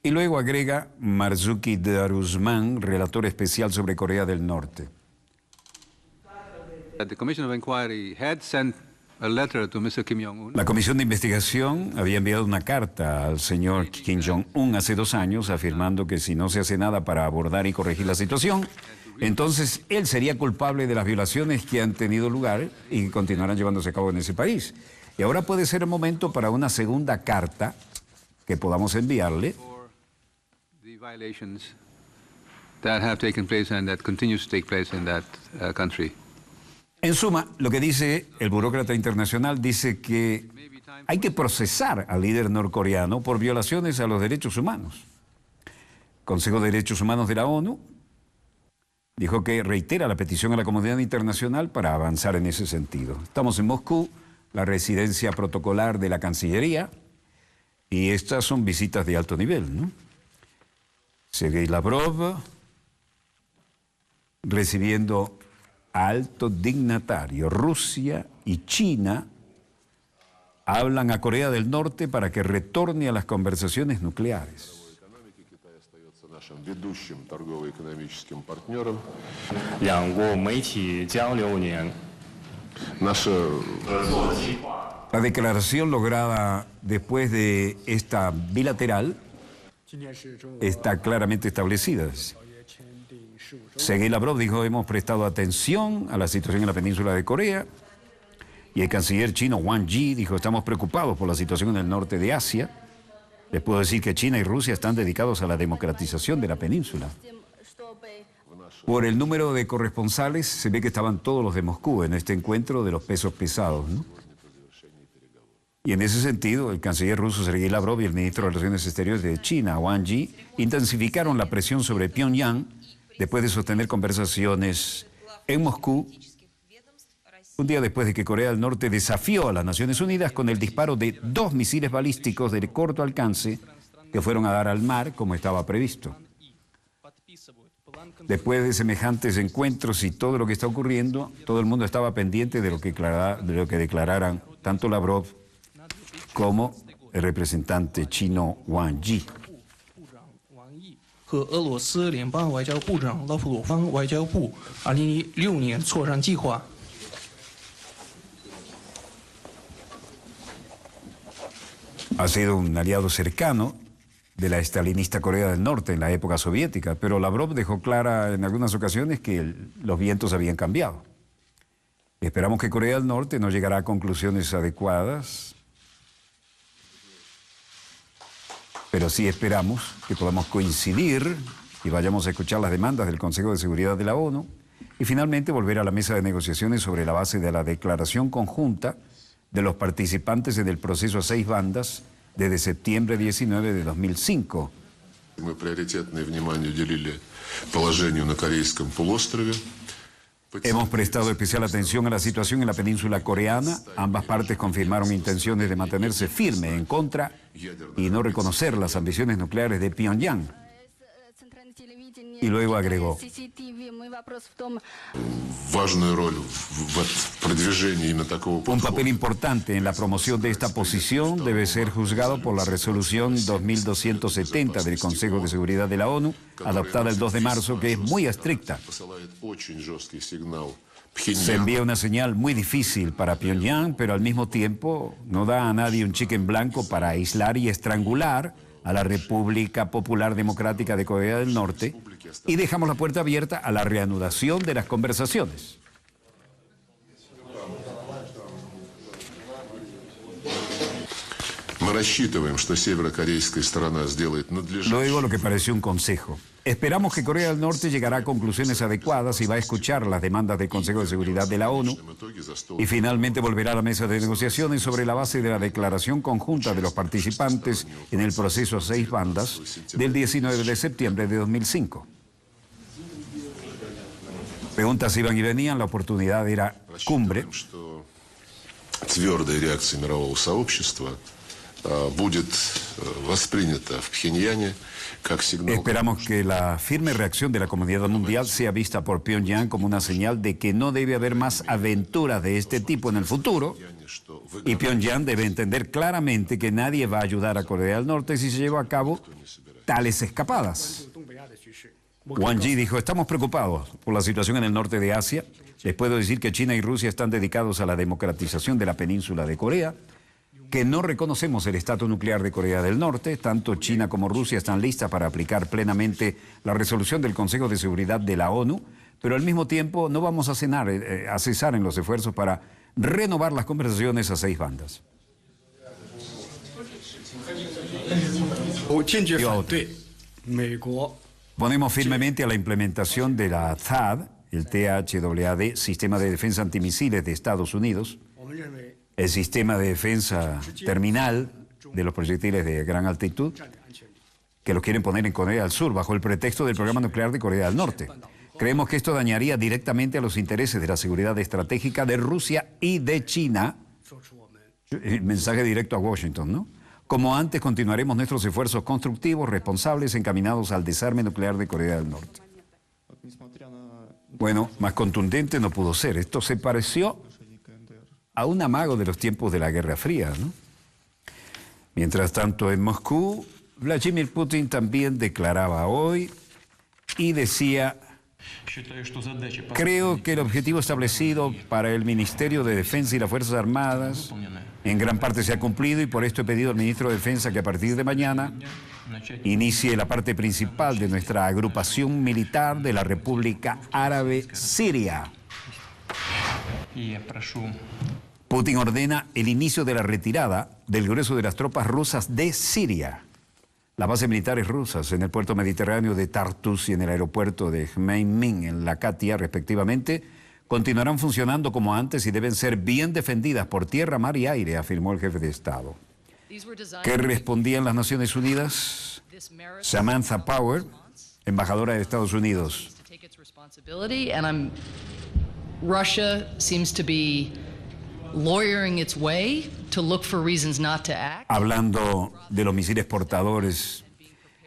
S1: Y luego agrega Marzuki Darusman, relator especial sobre Corea del Norte.
S12: The Commission of Inquiry had sent a letter to Mr. Kim Jong-un.
S1: La Comisión de Investigación había enviado una carta al señor Kim Jong-un hace 2 años afirmando que si no se hace nada para abordar y corregir la situación, entonces él sería culpable de las violaciones que han tenido lugar y que continuarán llevándose a cabo en ese país. Y ahora puede ser el momento para una segunda carta que podamos enviarle.
S12: The violations that have taken place and that continues to take place in that country.
S1: En suma, lo que dice el burócrata internacional dice que hay que procesar al líder norcoreano por violaciones a los derechos humanos. El Consejo de Derechos Humanos de la ONU dijo que reitera la petición a la comunidad internacional para avanzar en ese sentido. Estamos en Moscú, la residencia protocolar de la Cancillería, y estas son visitas de alto nivel, ¿no? Sergei Lavrov recibiendo a alto dignatario. Rusia y China hablan a Corea del Norte para que retorne a las conversaciones nucleares. La declaración lograda después de esta bilateral está claramente establecida. Sergei Lavrov dijo: hemos prestado atención a la situación en la península de Corea. Y el canciller chino Wang Yi dijo: estamos preocupados por la situación en el norte de Asia. Les puedo decir que China y Rusia están dedicados a la democratización de la península. Por el número de corresponsales, se ve que estaban todos los de Moscú en este encuentro de los pesos pesados, ¿no? Y en ese sentido, el canciller ruso Sergei Lavrov y el ministro de Relaciones Exteriores de China, Wang Yi, intensificaron la presión sobre Pyongyang después de sostener conversaciones en Moscú un día después de que Corea del Norte desafió a las Naciones Unidas con el disparo de 2 misiles balísticos de corto alcance que fueron a dar al mar como estaba previsto. Después de semejantes encuentros y todo lo que está ocurriendo, todo el mundo estaba pendiente de lo que declararan tanto Lavrov como el representante chino Wang Yi.
S13: 和俄罗斯联邦外交部长拉夫罗夫外交部2016年磋商计划。
S1: Ha sido un aliado cercano de la estalinista Corea del Norte en la época soviética, pero Lavrov dejó clara en algunas ocasiones que los vientos habían cambiado. Esperamos que Corea del Norte no llegará a conclusiones adecuadas, pero sí esperamos que podamos coincidir y vayamos a escuchar las demandas del Consejo de Seguridad de la ONU y finalmente volver a la mesa de negociaciones sobre la base de la declaración conjunta de los participantes en el proceso a 6 bandas desde septiembre 19 de 2005.
S14: Мы приоритетное внимание уделили положению на Корейском полуострове.
S1: Hemos prestado especial atención a la situación en la península coreana. Ambas partes confirmaron intenciones de mantenerse firme en contra y no reconocer las ambiciones nucleares de Pyongyang. Y luego agregó: un papel importante en la promoción de esta posición debe ser juzgado por la resolución 2270 del Consejo de Seguridad de la ONU, adoptada el 2 de marzo, que es muy estricta. Se envía una señal muy difícil para Pyongyang, pero al mismo tiempo no da a nadie un cheque en blanco para aislar y estrangular a la República Popular Democrática de Corea del Norte, y dejamos la puerta abierta a la reanudación de las conversaciones. Luego lo que pareció un consejo. Esperamos que Corea del Norte llegará a conclusiones adecuadas y va a escuchar las demandas del Consejo de Seguridad de la ONU y finalmente volverá a la mesa de negociaciones sobre la base de la declaración conjunta de los participantes en el proceso a 6 bandas del 19 de septiembre de 2005. Preguntas iban y venían, la oportunidad era cumbre.
S14: Твердая реакция мирового сообщества будет воспринята в Пхеньяне как сигнал.
S1: Esperamos que la firme reacción de la comunidad mundial sea vista por Pyongyang como una señal de que no debe haber más aventuras de este tipo en el futuro, y Pyongyang debe entender claramente que nadie va a ayudar a Corea del Norte si se lleva a cabo tales escapadas. Wang Yi dijo: estamos preocupados por la situación en el norte de Asia. Les puedo decir que China y Rusia están dedicados a la democratización de la península de Corea, que no reconocemos el estatus nuclear de Corea del Norte. Tanto China como Rusia están listas para aplicar plenamente la resolución del Consejo de Seguridad de la ONU, pero al mismo tiempo no vamos a cesar en los esfuerzos para renovar las conversaciones a 6 bandas. Ponemos firmemente a la implementación de la THAAD, el THAAD, Sistema de Defensa Antimisiles de Estados Unidos, el sistema de defensa terminal de los proyectiles de gran altitud, que los quieren poner en Corea del Sur bajo el pretexto del programa nuclear de Corea del Norte. Creemos que esto dañaría directamente a los intereses de la seguridad estratégica de Rusia y de China. Mensaje directo a Washington, ¿no? Como antes, continuaremos nuestros esfuerzos constructivos, responsables, encaminados al desarme nuclear de Corea del Norte. Bueno, más contundente no pudo ser. Esto se pareció a un amago de los tiempos de la Guerra Fría, ¿no? Mientras tanto, en Moscú, Vladimir Putin también declaraba hoy y decía: creo que el objetivo establecido para el Ministerio de Defensa y las Fuerzas Armadas en gran parte se ha cumplido, y por esto he pedido al ministro de Defensa que a partir de mañana inicie la parte principal de nuestra agrupación militar de la República Árabe Siria. Putin ordena el inicio de la retirada del grueso de las tropas rusas de Siria. Las bases militares rusas en el puerto mediterráneo de Tartus y en el aeropuerto de Khmeimim en Latakia, respectivamente, continuarán funcionando como antes y deben ser bien defendidas por tierra, mar y aire, afirmó el jefe de Estado. ¿Qué respondían las Naciones Unidas? Samantha Power, embajadora de Estados Unidos.
S15: Russia seems to be lawyering its way to look for reasons not to act.
S1: Hablando de los misiles portadores,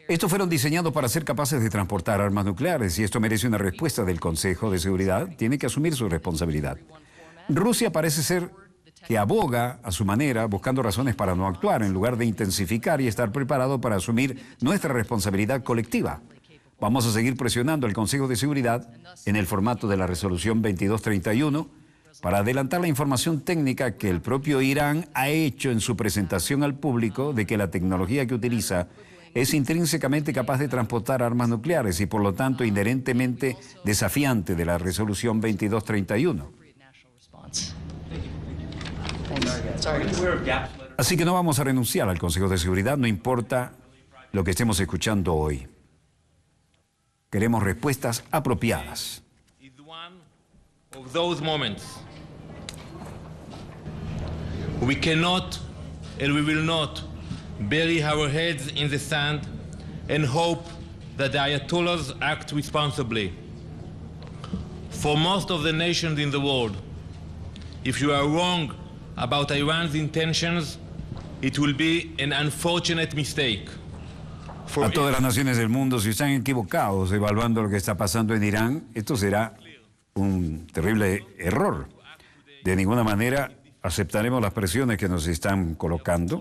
S1: estos fueron diseñados para ser capaces de transportar armas nucleares y esto merece una respuesta del Consejo de Seguridad. Tiene que asumir su responsabilidad. Rusia parece ser que aboga a su manera, buscando razones para no actuar, en lugar de intensificar y estar preparado para asumir nuestra responsabilidad colectiva. Vamos a seguir presionando al Consejo de Seguridad en el formato de la resolución 2231 para adelantar la información técnica que el propio Irán ha hecho en su presentación al público de que la tecnología que utiliza es intrínsecamente capaz de transportar armas nucleares y por lo tanto inherentemente desafiante de la resolución 2231. Así que no vamos a renunciar al Consejo de Seguridad, no importa lo que estemos escuchando hoy. Queremos respuestas apropiadas.
S16: Of those moments, we cannot and we will not bury our heads in the sand and hope that the Ayatollahs act responsibly. For most of the nations in the world, if you are wrong about Iran's intentions, it will be an unfortunate mistake.
S1: A todas las naciones del mundo, si están equivocados evaluando lo que está pasando en Irán, esto será un terrible error. De ninguna manera aceptaremos las presiones que nos están colocando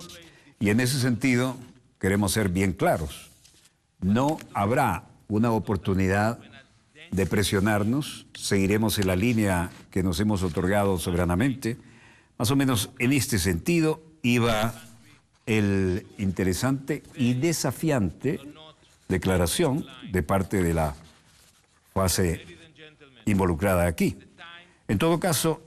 S1: y en ese sentido queremos ser bien claros. No habrá una oportunidad de presionarnos, seguiremos en la línea que nos hemos otorgado soberanamente. Más o menos en este sentido iba el interesante y desafiante declaración de parte de la fase involucrada aquí. En todo caso,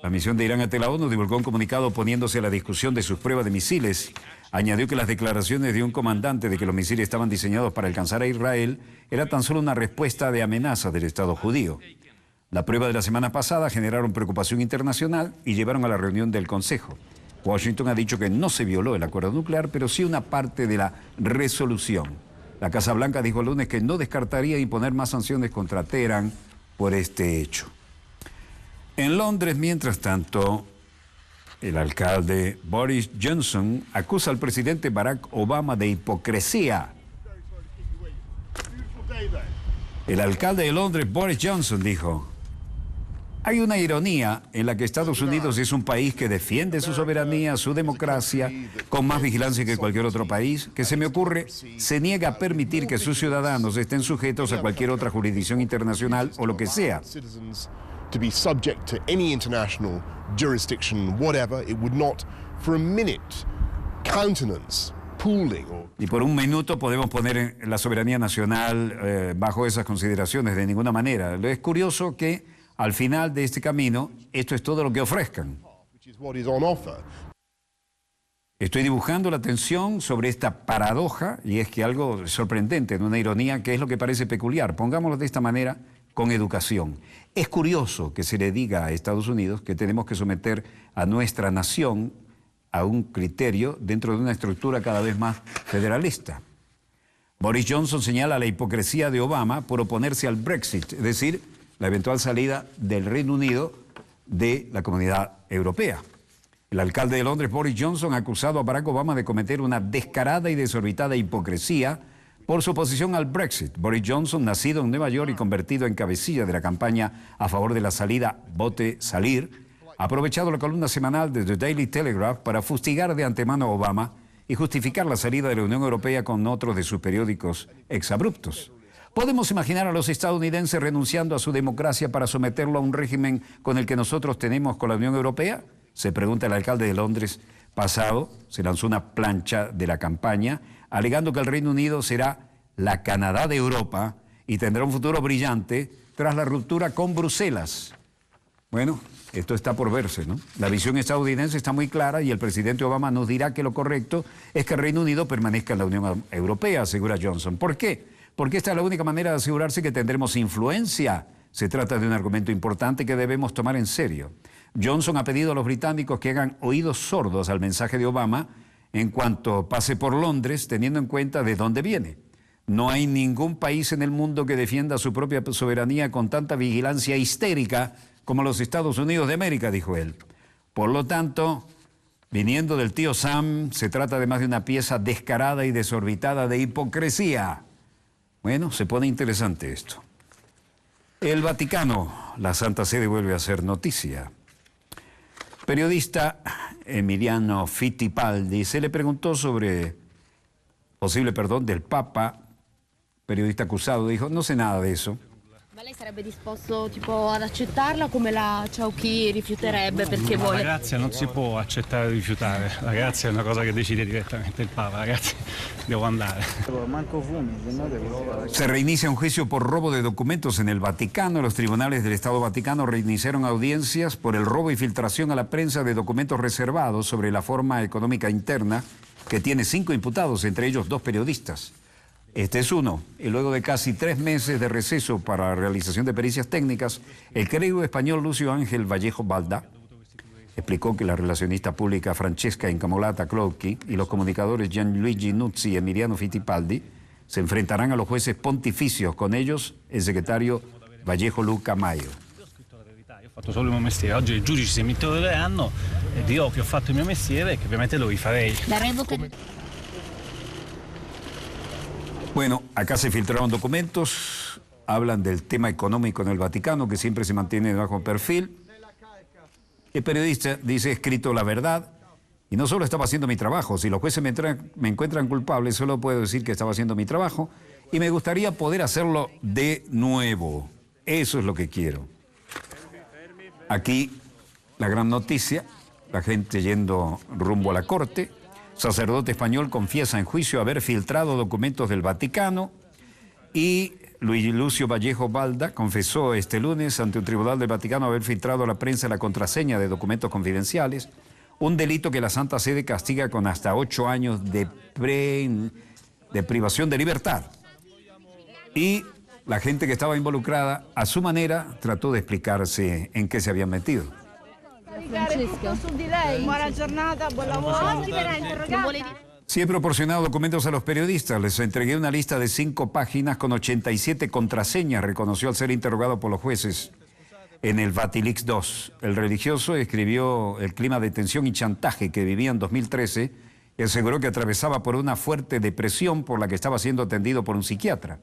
S1: la misión de Irán ante la ONU divulgó un comunicado oponiéndose a la discusión de sus pruebas de misiles. Añadió que las declaraciones de un comandante de que los misiles estaban diseñados para alcanzar a Israel era tan solo una respuesta de amenaza del Estado judío. La prueba de la semana pasada generaron preocupación internacional y llevaron a la reunión del Consejo. Washington ha dicho que no se violó el acuerdo nuclear, pero sí una parte de la resolución. La Casa Blanca dijo el lunes que no descartaría imponer más sanciones contra Teherán por este hecho. En Londres, mientras tanto, el alcalde Boris Johnson acusa al presidente Barack Obama de hipocresía. El alcalde de Londres, Boris Johnson, dijo: hay una ironía en la que Estados Unidos es un país que defiende su soberanía, su democracia, con más vigilancia que cualquier otro país, que se me ocurre, se niega a permitir que sus ciudadanos estén sujetos a cualquier otra jurisdicción internacional o lo que sea.
S17: To be subject to any international jurisdiction, whatever, it would not, for a minute, countenance pooling.
S1: Y por un minuto podemos poner la soberanía nacional bajo esas consideraciones, de ninguna manera. Es curioso que al final de este camino, esto es todo lo que ofrezcan. Estoy dibujando la tensión sobre esta paradoja, y es que algo sorprendente, en una ironía, que es lo que parece peculiar. Pongámoslo de esta manera, con educación. Es curioso que se le diga a Estados Unidos que tenemos que someter a nuestra nación a un criterio dentro de una estructura cada vez más federalista. Boris Johnson señala la hipocresía de Obama por oponerse al Brexit, es decir, la eventual salida del Reino Unido de la Comunidad Europea. El alcalde de Londres, Boris Johnson, ha acusado a Barack Obama de cometer una descarada y desorbitada hipocresía por su oposición al Brexit. Boris Johnson, nacido en Nueva York y convertido en cabecilla de la campaña a favor de la salida Vote Salir, ha aprovechado la columna semanal de The Daily Telegraph para fustigar de antemano a Obama y justificar la salida de la Unión Europea con otros de sus periódicos exabruptos. ¿Podemos imaginar a los estadounidenses renunciando a su democracia para someterlo a un régimen con el que nosotros tenemos con la Unión Europea? Se pregunta el alcalde de Londres. Pasado, se lanzó una plancha de la campaña, alegando que el Reino Unido será la Canadá de Europa y tendrá un futuro brillante tras la ruptura con Bruselas. Bueno, esto está por verse, ¿no? La visión estadounidense está muy clara y el presidente Obama nos dirá que lo correcto es que el Reino Unido permanezca en la Unión Europea, asegura Johnson. ¿Por qué? Porque esta es la única manera de asegurarse que tendremos influencia. Se trata de un argumento importante que debemos tomar en serio. Johnson ha pedido a los británicos que hagan oídos sordos al mensaje de Obama en cuanto pase por Londres, teniendo en cuenta de dónde viene. No hay ningún país en el mundo que defienda su propia soberanía con tanta vigilancia histérica como los Estados Unidos de América, dijo él. Por lo tanto, viniendo del tío Sam, se trata además de una pieza descarada y desorbitada de hipocresía. Bueno, se pone interesante esto. El Vaticano, la Santa Sede vuelve a ser noticia. Periodista Emiliano Fittipaldi se le preguntó sobre posible perdón del Papa. Periodista acusado dijo, no sé nada de eso.
S18: Ma lei sarebbe disposto tipo ad accettarla come la Ciauchi rifiuterebbe perché
S3: La
S18: vuole?
S3: grazia non si può accettare o rifiutare, la grazia è una cosa che decide direttamente il Papa, ragazzi, devo andare.
S1: Se reinicia un juicio por robo de documentos en el Vaticano. Los tribunales del Estado Vaticano reiniciaron audiencias por el robo y filtración a la prensa de documentos reservados sobre la forma económica interna que tiene 5 imputados, entre ellos 2 periodistas. Este es uno, y luego de casi 3 meses de receso para la realización de pericias técnicas, el clérigo español Lucio Ángel Vallejo Balda explicó que la relacionista pública Francesca Incamolata Clocchi y los comunicadores Gianluigi Nuzzi y Emiliano Fittipaldi se enfrentarán a los jueces pontificios, con ellos el secretario Vallejo Luca Maio.
S3: Ho fatto solo il mio mestiere, oggi i giudici si mi interrogeranno e dirò che ho fatto il mio mestiere e che ovviamente lo rifarei.
S18: La revoca.
S1: Bueno, acá se filtraron documentos, hablan del tema económico en el Vaticano, que siempre se mantiene bajo perfil. El periodista dice, he escrito la verdad, y no solo estaba haciendo mi trabajo, si los jueces me encuentran culpable, solo puedo decir que estaba haciendo mi trabajo, y me gustaría poder hacerlo de nuevo. Eso es lo que quiero. Aquí, la gran noticia, la gente yendo rumbo a la corte. Sacerdote español confiesa en juicio haber filtrado documentos del Vaticano, y Luis Lucio Vallejo Balda confesó este lunes ante un tribunal del Vaticano haber filtrado a la prensa la contraseña de documentos confidenciales, un delito que la Santa Sede castiga con hasta 8 años de privación de libertad. Y la gente que estaba involucrada, a su manera, trató de explicarse en qué se habían metido.
S2: Buona giornata, buon lavoro.
S1: Sí he proporcionado documentos a los periodistas. Les entregué una lista de 5 páginas con 87 contraseñas, reconoció al ser interrogado por los jueces en el Vatilix 2. El religioso escribió el clima de tensión y chantaje que vivía en 2013 y aseguró que atravesaba por una fuerte depresión por la que estaba siendo atendido por un psiquiatra.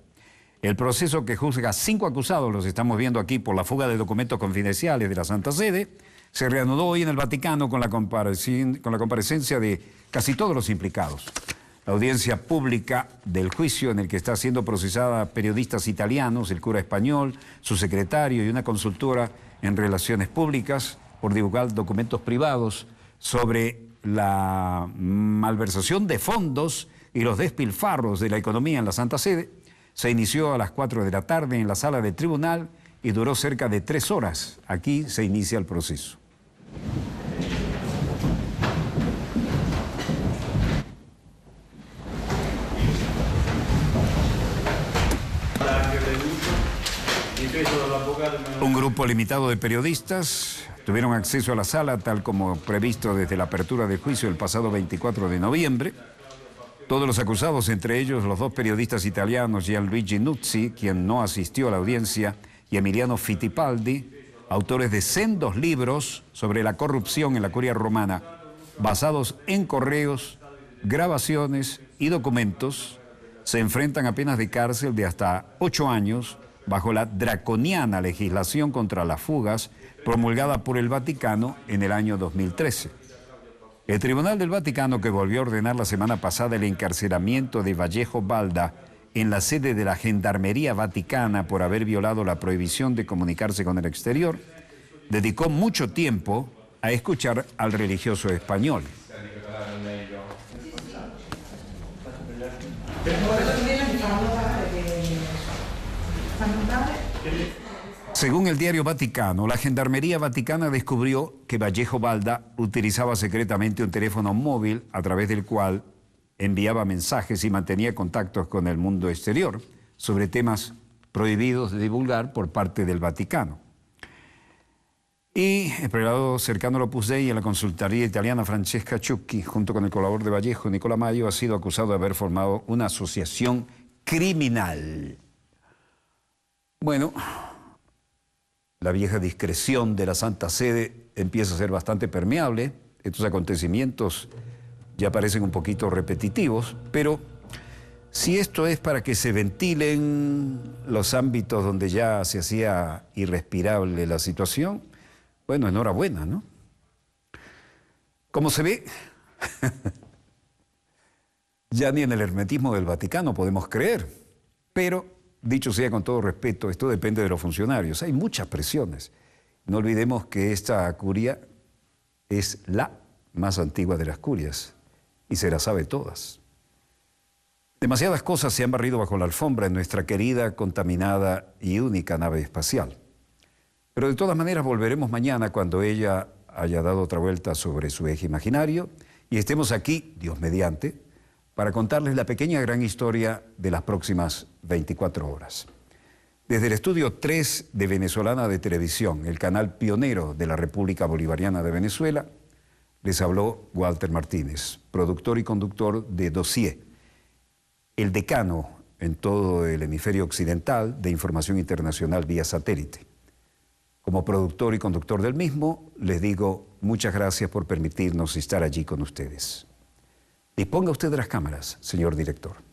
S1: El proceso que juzga a 5 acusados, los estamos viendo aquí, por la fuga de documentos confidenciales de la Santa Sede, se reanudó hoy en el Vaticano con la comparecencia de casi todos los implicados. La audiencia pública del juicio en el que está siendo procesada periodistas italianos, el cura español, su secretario y una consultora en relaciones públicas por divulgar documentos privados sobre la malversación de fondos y los despilfarros de la economía en la Santa Sede, se inició a las 4 de la tarde en la sala del tribunal y duró cerca de 3 horas. Aquí se inicia el proceso. Un grupo limitado de periodistas tuvieron acceso a la sala tal como previsto desde la apertura del juicio el pasado 24 de noviembre. Todos los acusados, entre ellos los 2 periodistas italianos, Gianluigi Nuzzi, quien no asistió a la audiencia, y Emiliano Fittipaldi, autores de sendos libros sobre la corrupción en la Curia Romana, basados en correos, grabaciones y documentos, se enfrentan a penas de cárcel de hasta 8 años bajo la draconiana legislación contra las fugas promulgada por el Vaticano en el año 2013. El Tribunal del Vaticano, que volvió a ordenar la semana pasada el encarcelamiento de Vallejo Balda en la sede de la Gendarmería Vaticana por haber violado la prohibición de comunicarse con el exterior, dedicó mucho tiempo a escuchar al religioso español. Según el diario Vaticano, la Gendarmería Vaticana descubrió que Vallejo Balda utilizaba secretamente un teléfono móvil a través del cual enviaba mensajes y mantenía contactos con el mundo exterior sobre temas prohibidos de divulgar por parte del Vaticano. Y el prelado cercano al Opus Dei en la consultoría italiana Francesca Ciucchi, junto con el colaborador de Vallejo, Nicola Maio, ha sido acusado de haber formado una asociación criminal. Bueno, La vieja discreción de la Santa Sede empieza a ser bastante permeable. Estos acontecimientos ya parecen un poquito repetitivos, pero si esto es para que se ventilen los ámbitos donde ya se hacía irrespirable la situación, bueno, enhorabuena, ¿no? Como se ve, ya ni en el hermetismo del Vaticano podemos creer, pero, dicho sea con todo respeto, esto depende de los funcionarios. Hay muchas presiones. No olvidemos que esta curia es la más antigua de las curias y se las sabe todas. Demasiadas cosas se han barrido bajo la alfombra en nuestra querida, contaminada y única nave espacial. Pero de todas maneras volveremos mañana cuando ella haya dado otra vuelta sobre su eje imaginario y estemos aquí, Dios mediante, para contarles la pequeña gran historia de las próximas 24 horas. Desde el estudio 3 de Venezolana de Televisión, el canal pionero de la República Bolivariana de Venezuela, les habló Walter Martínez, productor y conductor de Dossier, el decano en todo el hemisferio occidental de información internacional vía satélite. Como productor y conductor del mismo, les digo muchas gracias por permitirnos estar allí con ustedes. Disponga usted de las cámaras, señor director.